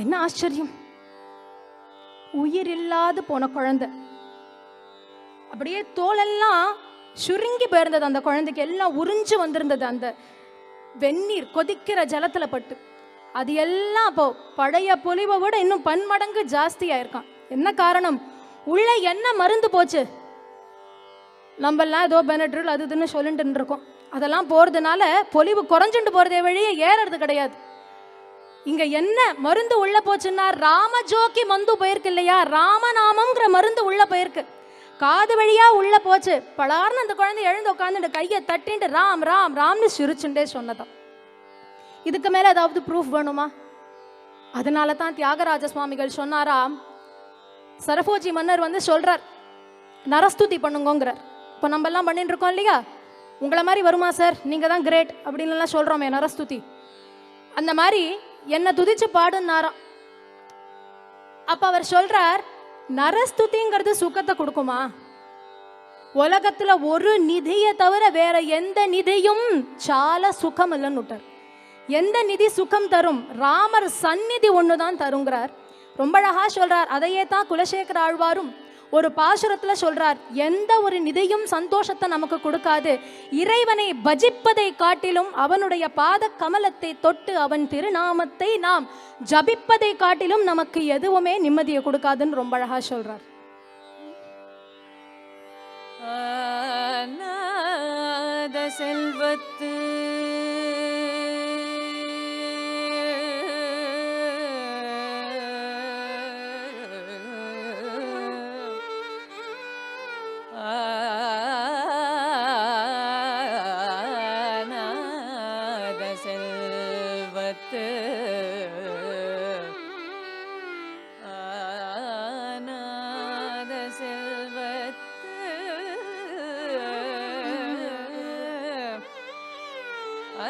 என்ன ஆச்சரியம்! உயிர் இல்லாது போன குழந்தை அப்படியே தோலெல்லாம் சுருங்கி போயிருந்தது. அந்த குழந்தைக்கு எல்லாம் உறிஞ்சு வந்திருந்தது அந்த வெந்நீர் கொதிக்கிற ஜலத்துல பட்டு. அது எல்லாம் அப்போ பழைய பொலிவை விட இன்னும் பன்மடங்கு ஜாஸ்தி ஆயிருக்கான். என்ன காரணம்? உள்ள என்ன மருந்து போச்சு? நம்மளாம் ஏதோ பெனட்ரில் அது இதுன்னு சொல்லிட்டு இருக்கோம். அதெல்லாம் போகிறதுனால பொலிவு குறைஞ்சுட்டு போகிறதே வழியே ஏறுறது கிடையாது. இங்கே என்ன மருந்து உள்ள போச்சுன்னா ராமஜோக்கி மந்து போயிருக்கு இல்லையா, ராமநாமங்கிற மருந்து உள்ள போயிருக்கு. காது வழியா உள்ள போச்சு. பலார்னு அந்த குழந்தை எழுந்து உட்காந்துட்டு கையை தட்டின்ட்டு ராம் ராம் ராம்னு சிரிச்சுட்டே சொன்னதான். இதுக்கு மேல ஏதாவது ப்ரூஃப் வேணுமா? அதனால தான் தியாகராஜ சுவாமிகள் சொன்னாராம், சரபோஜி மன்னர் வந்து சொல்றார் நரஸ்துதி பண்ணுங்கிறார். இப்போ நம்ம எல்லாம் பண்ணிட்டு இருக்கோம் இல்லையா, உங்களை மாதிரி வருமா சார், நீங்க தான் கிரேட் அப்படின்லாம் சொல்றோமே நரஸ்துதி, அந்த மாதிரி என்ன துதிச்சு பாடுனாராம். அப்ப அவர் சொல்றார், நரஸ்துதிங்கிறது சுகத்தை கொடுக்குமா? உலகத்துல ஒரு நிதியை தவிர வேற எந்த நிதியும் சால சுகம் இல்லைன்னு விட்டார். எந்த நிதி சுகம் தரும்? ராமர் சந்நிதி ஒண்ணுதான் தருங்கிறார். ரொம்ப அழகா சொல்றார். அதையே தான் குலசேகர ஆழ்வாரும் ஒரு பாசுரத்துல சொல்றார், எந்த ஒரு நிதியும் சந்தோஷத்தை நமக்கு கொடுக்காது, இறைவனை பஜிப்பதை காட்டிலும் அவனுடைய பாத கமலத்தை தொட்டு அவன் திருநாமத்தை நாம் ஜபிப்பதை காட்டிலும் நமக்கு எதுவுமே நிம்மதியை கொடுக்காதுன்னு ரொம்ப அழகா சொல்றார். செல்வத்து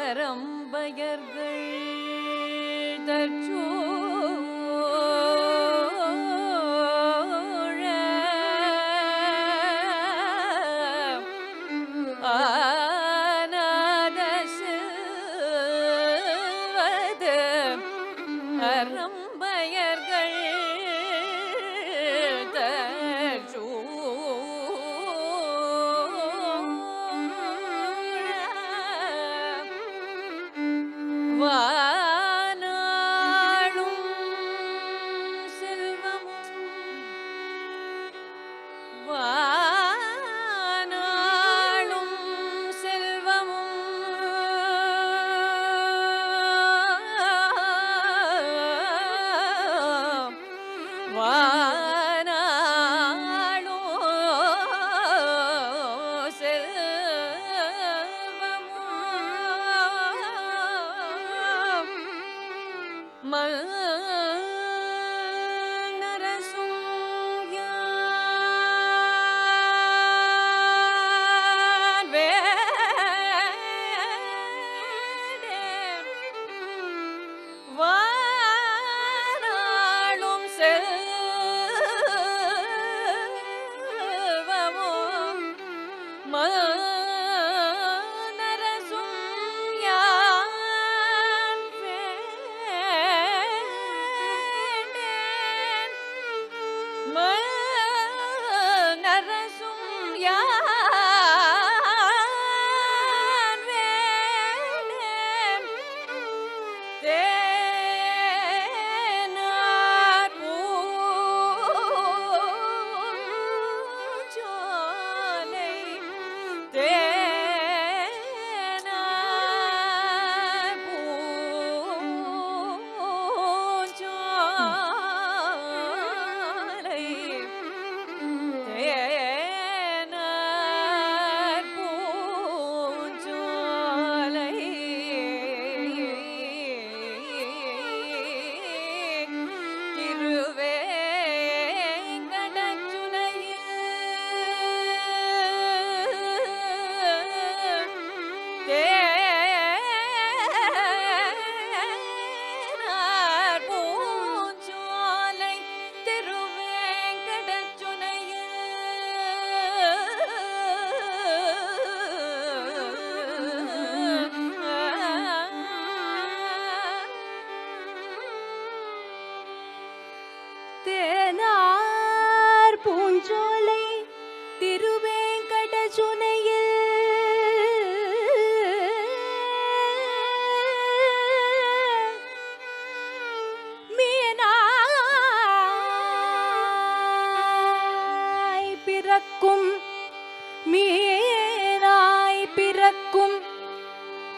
அறம்பயர்கள் தற்சூழ ஆனாத செல்வது அறம்பயர்கள் வானாளும் செல்வமும் வானாளும் செல்வமும்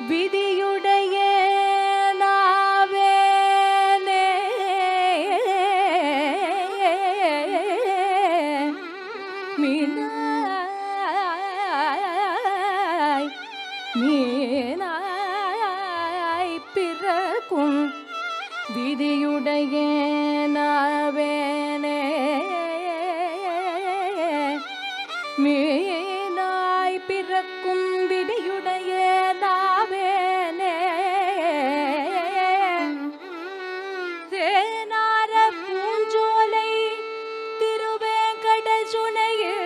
விதியுடைய நாவேனே மீனாய் மீனாய் பிறக்கும் விதியுடைய நாவேனே மீனாய் பிறக்கும் விதியுடைய நாவேனே தேனார பூஞ்சோலை திருவேங்கட சுனையில்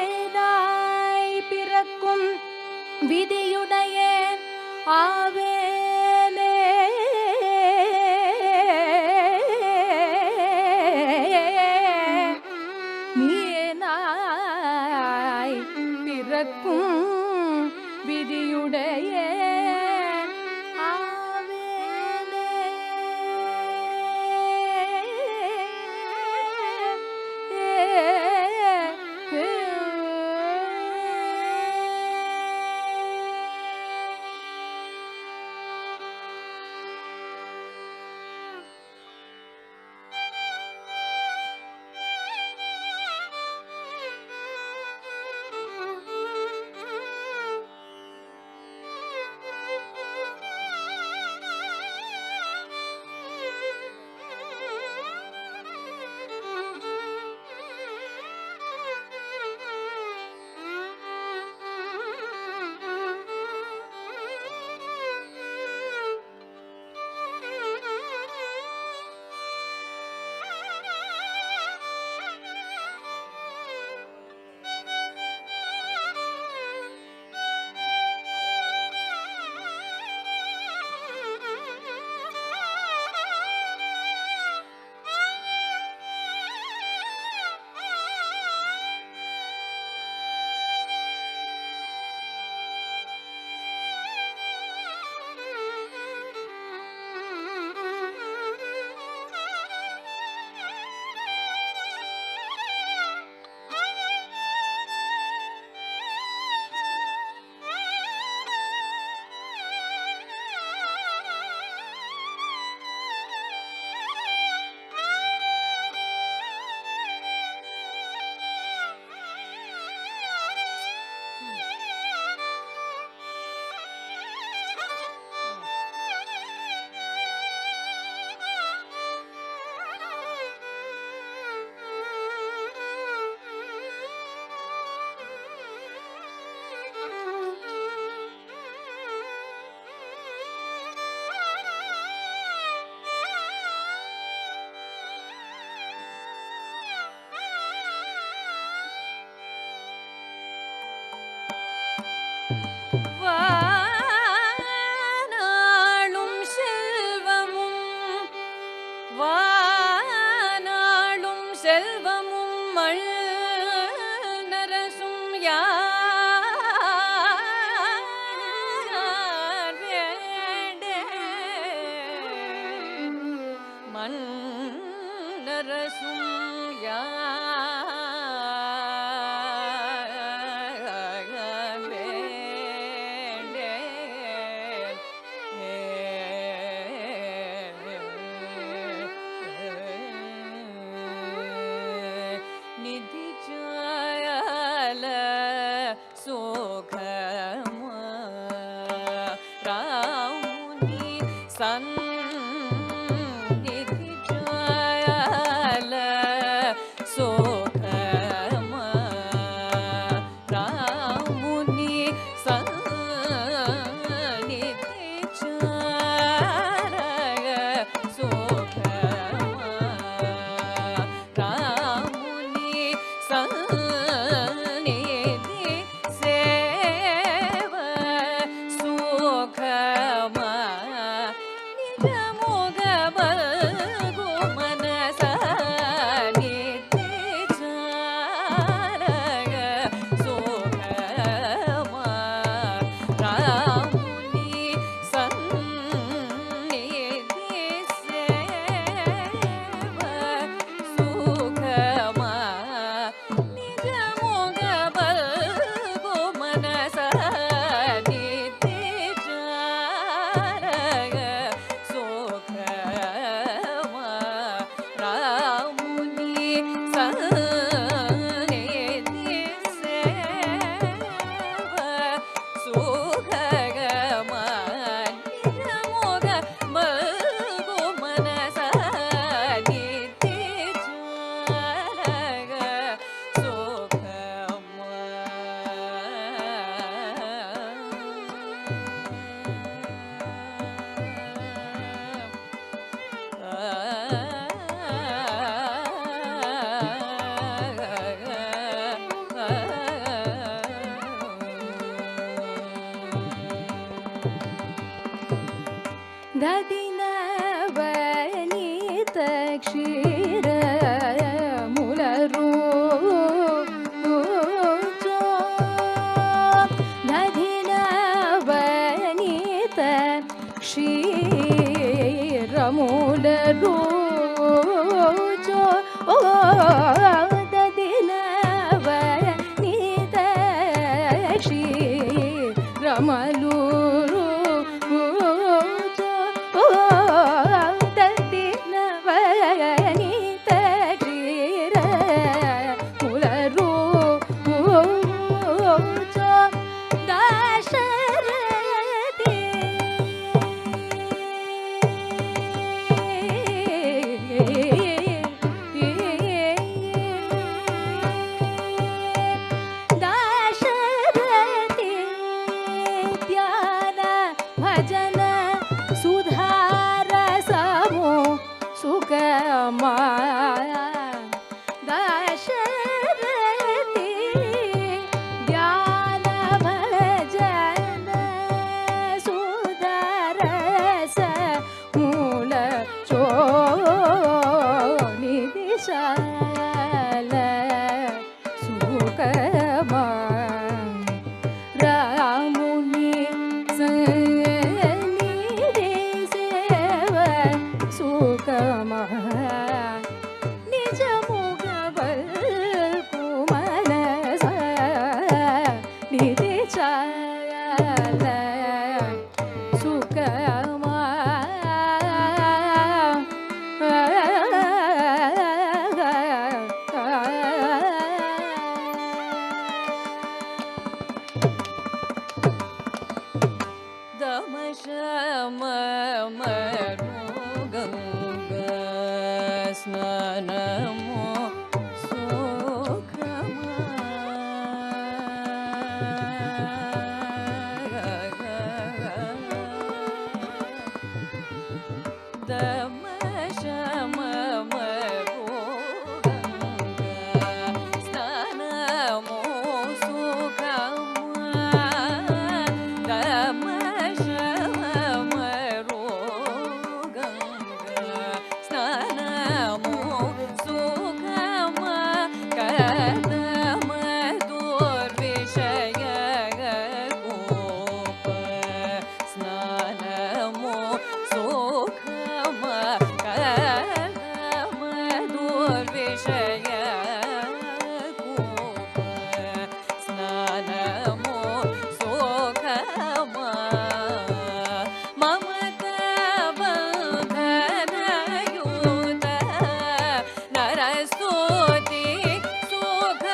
மீனாய் பிறக்கும் விதியுடைய ஆவேனே மீனாய் பிறக்கும் விதியுடைய ஆவேனே. வானாளும் செல்வமும் வானாளும் செல்வமும் மல்நரசும் யார் வேண்டேன் மன்னரசும் ದದಿನವನಿತ ಕ್ಷೀರ ಮುಲರು ದದಿನವನಿತ ಕ್ಷೀರ ಮುಲರು ದದಿನವನಿತ ಕ್ಷೀರ ಮಲೂರು ಭಜನ ಸುಧಾರ ಸಮೋ ಸುಗಮ ದಶರಥಿ ಧ್ಯಾನ ಭಜನ ಸುಧಾರ ಮೂಲ ಚೋ ನಿಧಿಶಾಲ ಸುಗಮ ರಾಮುನಿ ಸುಗಮ ನಿಜ ಮುಗಬಲ್ ಕುಮನಸ ನಿಧಿ ಚಾಲ ಸುಗಮ ದಮಶಮ ಮರುಗಂಗ ಸ್ನಾನಮೋ ಸುಖಮ ದಮಶಮ ಮರುಗಂಗ ಸ್ನಾನಮೋ ಸುಖಮ ದಮಶಮ ಮರುಗಂಗ ಸ್ನಾನಮೋ ಸುಖಮ ಕದಮ ದುರ್ವಿಷಯ ಗೋಪ ಸ್ನಾನಮೋ ಸುಖಮ ಕದಮ ದುರ್ವಿಷಯ ಗೋಪ ಸ್ನಾನಮೋ ಸುಖಮ ಮಮತ ಬಂಧನಯುತ ನರಸ್ತುತಿ ಸುಖ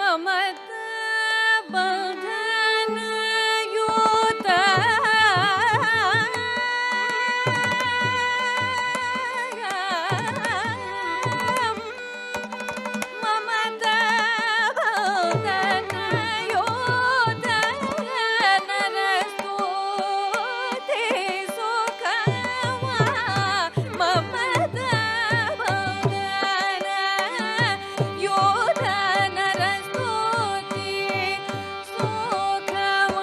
மமத பதன யூத மமத பதன யூத நரஸ்துதி சுகமா மமத பதன யூத நரஸ்துதி சுகமா மமத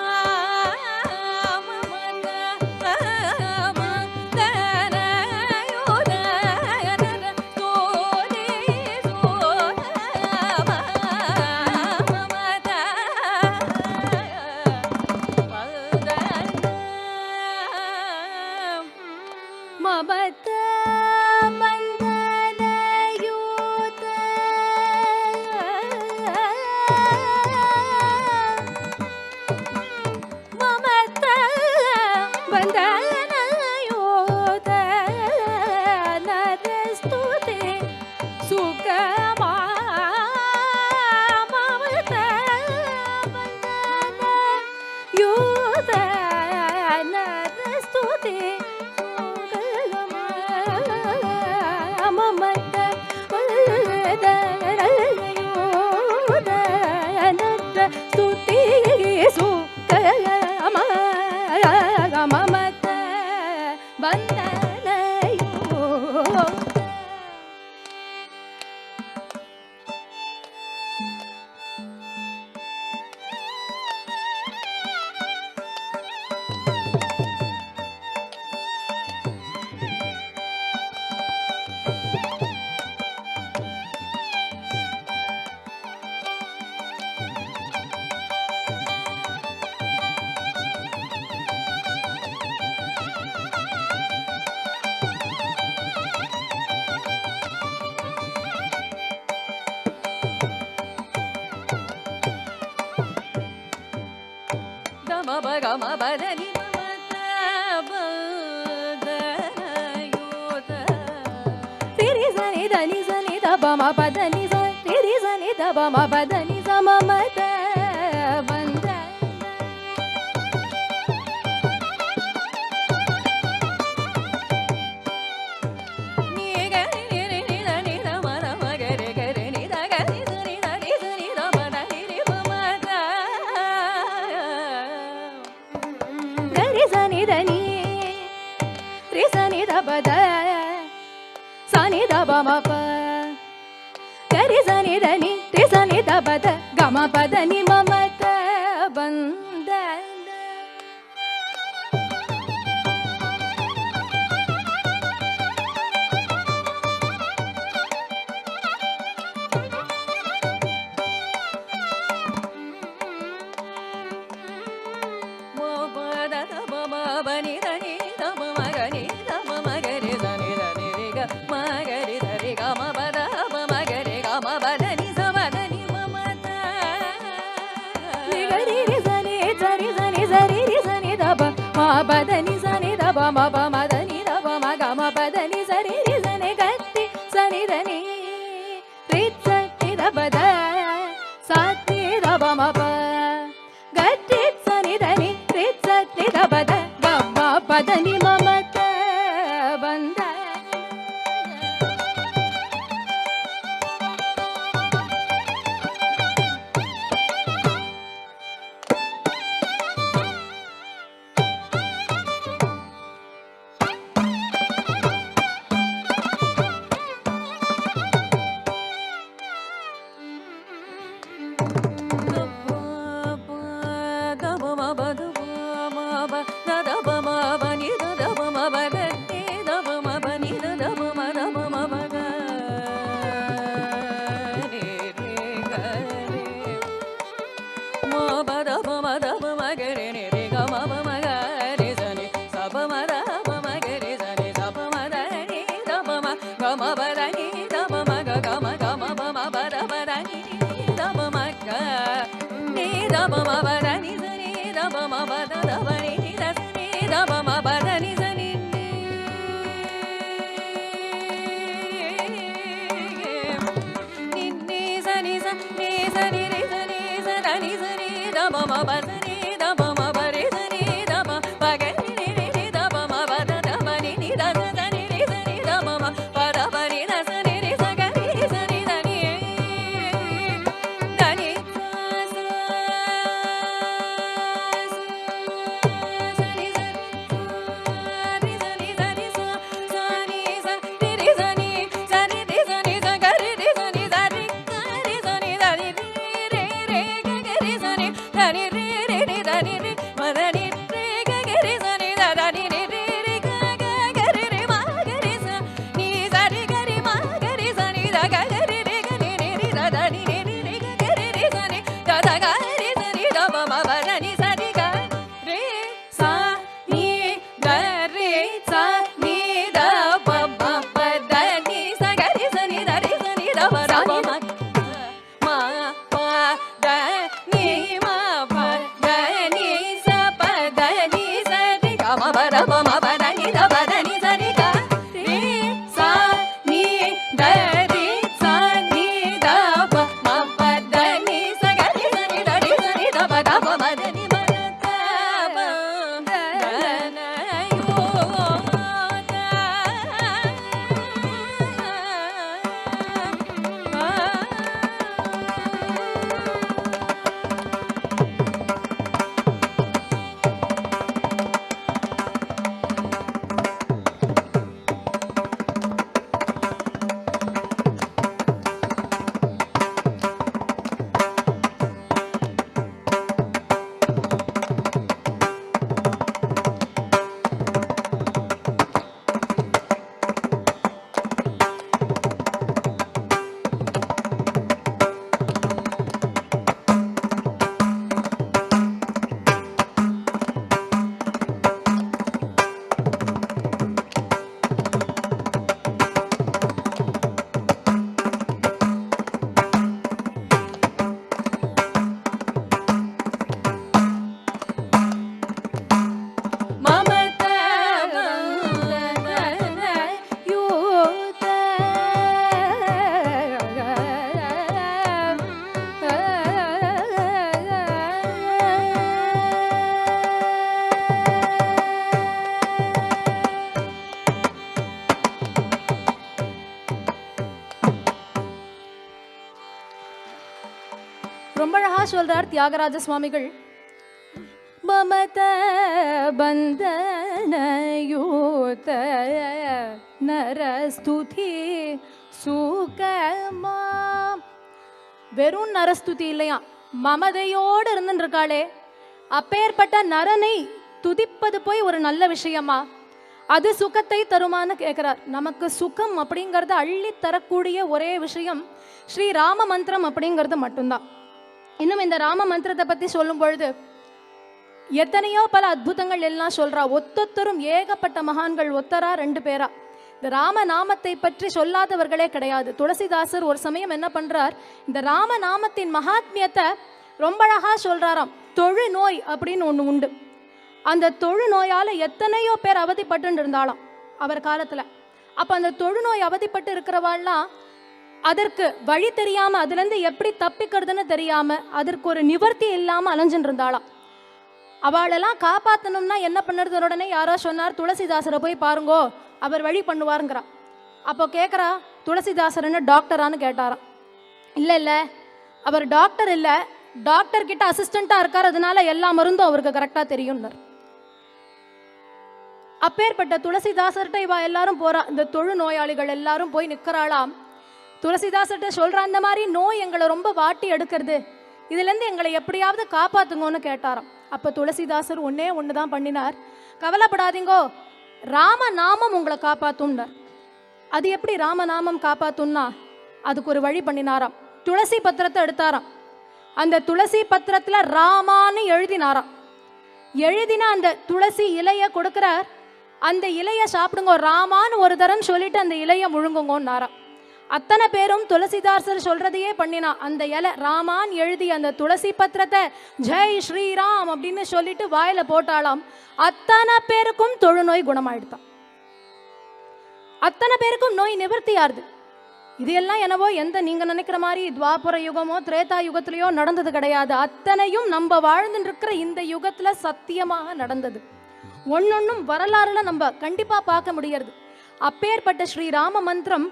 பதன யூத நரஸ்துதி சுகமா மமத மபத மந்தன யூத மமத மந்தன யூத நரஸ்துதி சுகமா மமத மந்தன யூத நரஸ்துதி பதனி மமத பதன யூத திரி சனி தனி சனி தபம பதனி திரி சனி தபம பதனி சமமத வந்த దని రి సని దబద సని దబమప గరి సని దని రి సని దబద గమ పదని మమత బంద பதனி சனி தப மப மதனி தப மகம பதனி சரி சனி கத்தி சனி தனி ரிச்சட்டி தபத சத்தி தப மப கத்தி சனி தனி ரிச்சட்டி தபத கம பதனி மமத வந்த ni ni sa ni da ma ma ba sa ni da ma ma ba re sa ni da ma pa ga ni ni da ma ma ba da da ma ni da sa da ni sa ni da ma ma pa da ba ni da sa ni sa ga ni sa ni da ni sa ni sa ரொம்ப அழகா சொல்றார் தியாகராஜ சுவாமிகள். மமத பந்தனயூத நரஸ்துதி சுகமா. வெறும் நரஸ்துதி இல்லையா, மமதையோடு இருந்துருக்காளே, அப்பேற்பட்ட நரனை துதிப்பது போய் ஒரு நல்ல விஷயமா? அது சுகத்தை தருமான்னு கேட்கிறார். நமக்கு சுகம் அப்படிங்கிறத அள்ளி தரக்கூடிய ஒரே விஷயம் ஸ்ரீ ராம மந்திரம் அப்படிங்கிறது மட்டும்தான். இன்னும் இந்த ராம மந்திரத்தை பற்றி சொல்லும் பொழுது எத்தனையோ பல அற்புதங்கள் எல்லாம் சொல்றா. ஒத்தொத்தரும் ஏகப்பட்ட மகான்கள், ஒத்தரா ரெண்டு பேரா இந்த ராம நாமத்தை பற்றி சொல்லாதவர்களே கிடையாது. துளசிதாசர் ஒரு சமயம் என்ன பண்றார், இந்த ராம நாமத்தின் மகாத்மியத்தை ரொம்ப அழகா சொல்றாராம். தொழு நோய் அப்படின்னு ஒன்று உண்டு. அந்த தொழு நோயால் எத்தனையோ பேர் அவதிப்பட்டு இருந்தாலாம் அவர் காலத்தில். அப்போ அந்த தொழு நோய் அவதிப்பட்டு இருக்கிறவாள்லாம் அதற்கு வழி தெரியாமல், அதுலேருந்து எப்படி தப்பிக்கிறதுன்னு தெரியாமல், அதற்கு ஒரு நிவர்த்தி இல்லாமல் அலைஞ்சுட்டு இருந்தாளாம். அவளெல்லாம் காப்பாற்றணும்னா என்ன பண்ணுறது? உடனே யாரோ சொன்னார், துளசிதாசரை போய் பாருங்கோ, அவர் வழி பண்ணுவாருங்கிறா. அப்போ கேட்குறா, துளசிதாசர்னு டாக்டரானு கேட்டாராம். இல்லை இல்லை, அவர் டாக்டர் இல்லை, டாக்டர் கிட்ட அசிஸ்டண்ட்டாக இருக்கார், அதனால எல்லா மருந்தும் அவருக்கு கரெக்டாக தெரியும்னார். அப்பேற்பட்ட துளசிதாசர்கிட்ட இவா எல்லாரும் போறா. இந்த தொழு நோயாளிகள் எல்லாரும் போய் நிற்கிறாளாம். துளசிதாசர்கிட்ட சொல்ற, அந்த மாதிரி நோய் எங்களை ரொம்ப வாட்டி எடுக்கிறது, இதுலேருந்து எங்களை எப்படியாவது காப்பாத்துங்கன்னு கேட்டாராம். அப்போ துளசிதாசர் ஒன்னே ஒன்று தான் பண்ணினார், கவலைப்படாதீங்கோ, ராமநாமம் உங்களை காப்பாத்தும்னார். அது எப்படி ராமநாமம் காப்பாத்தும்னா அதுக்கு ஒரு வழி பண்ணினாராம். துளசி பத்திரத்தை எடுத்தாராம். அந்த துளசி பத்திரத்தில் ராமான்னு எழுதினாராம். எழுதின அந்த துளசி இலையை கொடுக்குறார். அந்த இலையை சாப்பிடுங்க, ராமான்னு ஒரு தரம் சொல்லிட்டு அந்த இலையை முழுங்குங்கன்னாராம். அத்தனை பேரும் துளசிதாசர் சொல்றதையே பண்ணினா. அந்த இலை ராமான் எழுதி அந்த துளசி பத்திரத்தை ஜெய் ஸ்ரீராம் அப்படின்னு சொல்லிட்டு வாயில போட்டாலாம். அத்தனை பேருக்கும் தொழுநோய் குணமாயிடுதான். அத்தனை பேருக்கும் நோய் நிவர்த்தி ஆறுது. இது எல்லாம் என்னவோ எந்த நீங்க நினைக்கிற மாதிரி துவாபர யுகமோ திரேதா யுகத்திலேயோ நடந்தது கிடையாது. அத்தனையும் நம்ம வாழ்ந்துட்டு இருக்கிற இந்த யுகத்துல சத்தியமாக நடந்தது. ஒன்னொன்னும் வரலாறுல நம்ம கண்டிப்பா பார்க்க முடியறது. அப்பேற்பட்ட ஸ்ரீராம மந்திரம்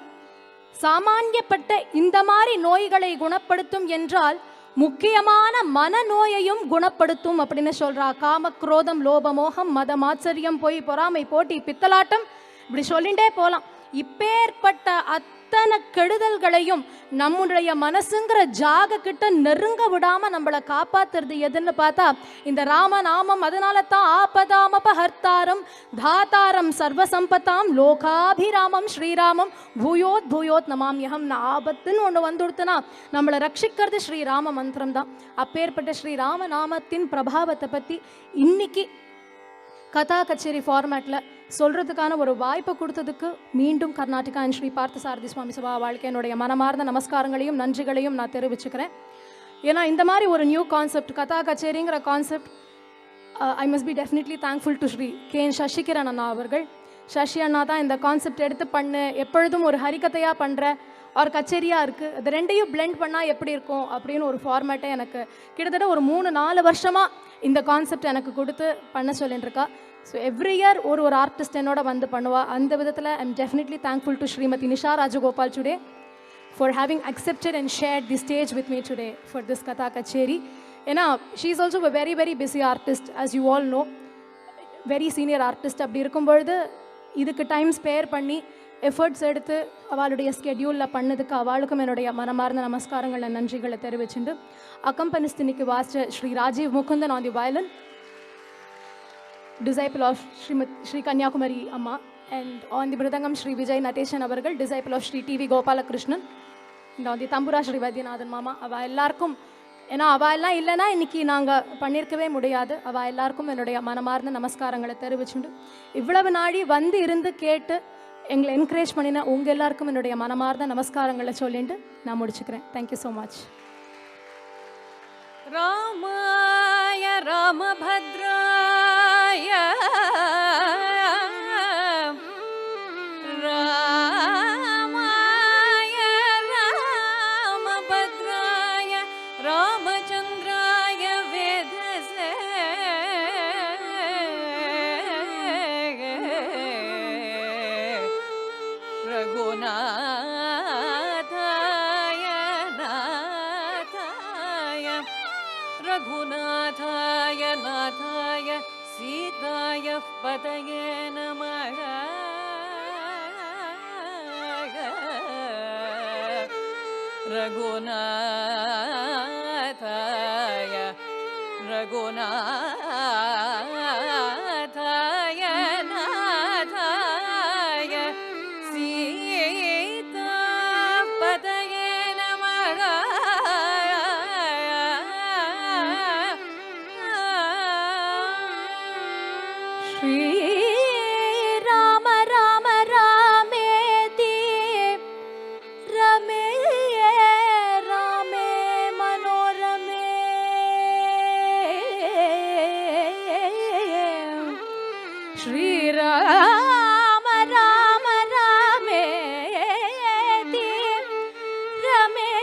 சாமானியப்பட்ட இந்த மாதிரி நோய்களை குணப்படுத்தும் என்றால் முக்கியமான மனநோயையும் குணப்படுத்தும் அப்படின்னு சொல்றா. காம குரோதம் லோபமோகம் மதம் ஆச்சரியம் பொய் பொறாமை போட்டி பித்தலாட்டம் இப்படி சொல்லிட்டே போலாம். இப்பேற்பட்ட அத்தனை கெடுதல்களையும் நம்முடைய மனசுங்கிற ஜாக கிட்ட நெருங்க விடாம நம்மளை காப்பாத்துறது எதுன்னு பார்த்தா இந்த ராமநாமம். அதனால தான் ஆபதாமபஹர்த்தாரம் தாத்தாரம் சர்வசம்பதாம் லோகாபிராமம் ஸ்ரீராமம் பூயோத் பூயோத் நமாம்யகம். ஆபத்துன்னு ஒன்று வந்துடுத்துனா நம்மளை ரட்சிக்கிறது ஸ்ரீராம மந்திரம் தான். அப்பேற்பட்ட ஸ்ரீராம நாமத்தின் பிரபாவத்தை பற்றி இன்னைக்கு கதா கச்சேரி ஃபார்மேட்டில் சொல்கிறதுக்கான ஒரு வாய்ப்பை கொடுத்ததுக்கு மீண்டும் கர்நாடகா அண்ட் ஸ்ரீ பார்த்தசாரதி சுவாமி சபா வாழ்க்கை என்னுடைய மனமார்ந்த நமஸ்காரங்களையும் நன்றிகளையும் நான் தெரிவிச்சுக்கிறேன். ஏன்னா இந்த மாதிரி ஒரு நியூ கான்செப்ட் கதா கச்சேரிங்கிற concept I must be definitely thankful to Shri KN Sasikiran அண்ணா அவர்கள். சசி அண்ணா தான் இந்த கான்செப்ட் எடுத்து பண்ணு, எப்பொழுதும் ஒரு ஹரிகதையாக பண்ணுற ஒரு கச்சேரியாக இருக்குது, அது ரெண்டையும் பிளெண்ட் பண்ணால் எப்படி இருக்கும் அப்படின்னு ஒரு ஃபார்மேட்டை எனக்கு கிட்டத்தட்ட ஒரு 3-4 வருஷமாக இந்த கான்செப்ட் எனக்கு கொடுத்து பண்ண சொல்லிட்டு இருக்கா. ஸோ எவ்ரி இயர் ஒரு ஆர்டிஸ்ட் என்னோட வந்து பண்ணுவா. அந்த விதத்தில் I am definitely thankful to Shrimati Nisha Rajagopal today for having accepted and shared the stage with me today for this katha kacheri. ஏன்னா she is also a very very busy artist as you all know, very senior artist. அப்படி இருக்கும்பொழுது இதுக்கு time spare பண்ணி efforts எடுத்து அவளுடைய ஸ்கெடியூலில் பண்ணதுக்கு அவளுக்கும் என்னுடைய மனமார்ந்த நமஸ்காரங்களை நன்றிகளை தெரிவிச்சுண்டு அக்கம்பனிஸ்ட் இன்னைக்கு வாசிச்ச Shri Rajeev Mukundan on the violin, disciple of Shri Kanyakumari அம்மா, and on the mridangam Shri Vijay Natesan அவர்கள், disciple of Shri TV Gopalakrishnan, and on the tambura Shri Vaidyanathan மாமா. அவள் எல்லாருக்கும், ஏன்னா அவள் எல்லாம் இல்லைன்னா இன்னைக்கு நாங்கள் பண்ணியிருக்கவே முடியாது. அவள் எல்லாருக்கும் என்னுடைய மனமார்ந்த நமஸ்காரங்களை தெரிவிச்சுண்டு இவ்வளவு நாடி வந்து இருந்து கேட்டு எங்களை என்கரேஜ் பண்ணின உங்கள் எல்லாருக்கும் என்னுடைய மனமார்ந்த நமஸ்காரங்களை சொல்லிட்டு நான் முடிச்சுக்கிறேன். Thank you so much. ராமாய ராமபத்ராய ராமாய ராமபத்ராய ராமச்சந்திராய வேதசே ரகுநாதாய நாதாய ரகுநாதாய நாதாய சீதாய பதயே நமः. ரகுநாதாய ரகுநாதாய நாதாய சீதா பதயே நமः. ஸ்ரீ ராம ராம ராமேதி ரமே ராமே மனோரமே ஸ்ரீ ராம ராம ராமேதி ரமே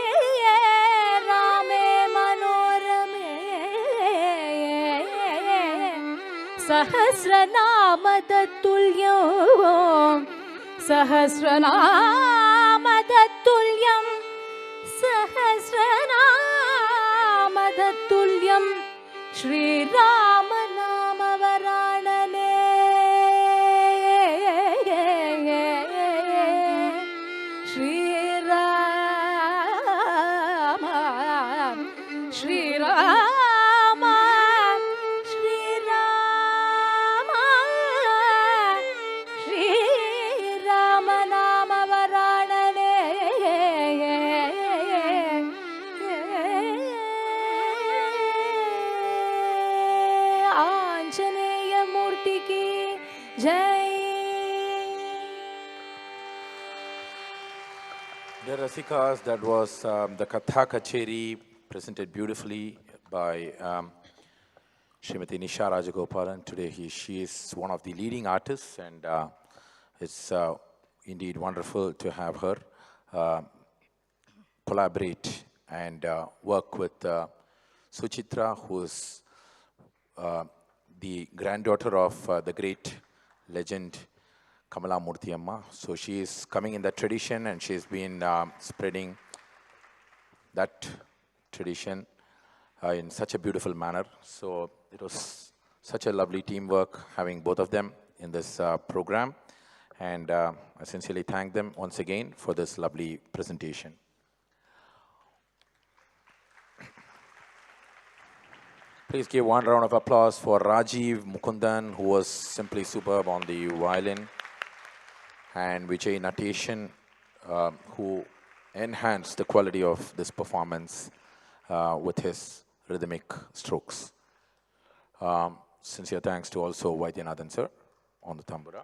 ராமே மனோரமே சஹஸ்ரநாமதத்துல்யம் சஹஸ்ரநாமதத்துல்யம் சஹஸ்ரநாமதத்துல்யம் ஸ்ரீராமநாமவராணனே ஸ்ரீராம ஸ்ரீராம ஸ்ரீராம ஸ்ரீராமநாமவராணனே ஆஞ்சநேய மூர்த்திக்கு Jai. Dear Rasikas, that was the Katha Kacheri presented beautifully by Srimati Nisha Rajagopalan. Today she is one of the leading artists, and it's indeed wonderful to have her uh, collaborate and work with Suchitra, who is the granddaughter of the great legend Kamala Murthy Amma. So she is coming in that tradition, and she's been spreading that tradition in such a beautiful manner. So it was such a lovely teamwork having both of them in this program. And I sincerely thank them once again for this lovely presentation. Please give one round of applause for Rajiv Mukundan, who was simply superb on the violin, and Vijay Nateshan, who enhanced the quality of this performance with his rhythmic strokes. Sincere thanks to also Vaidyanathan sir on the tambura.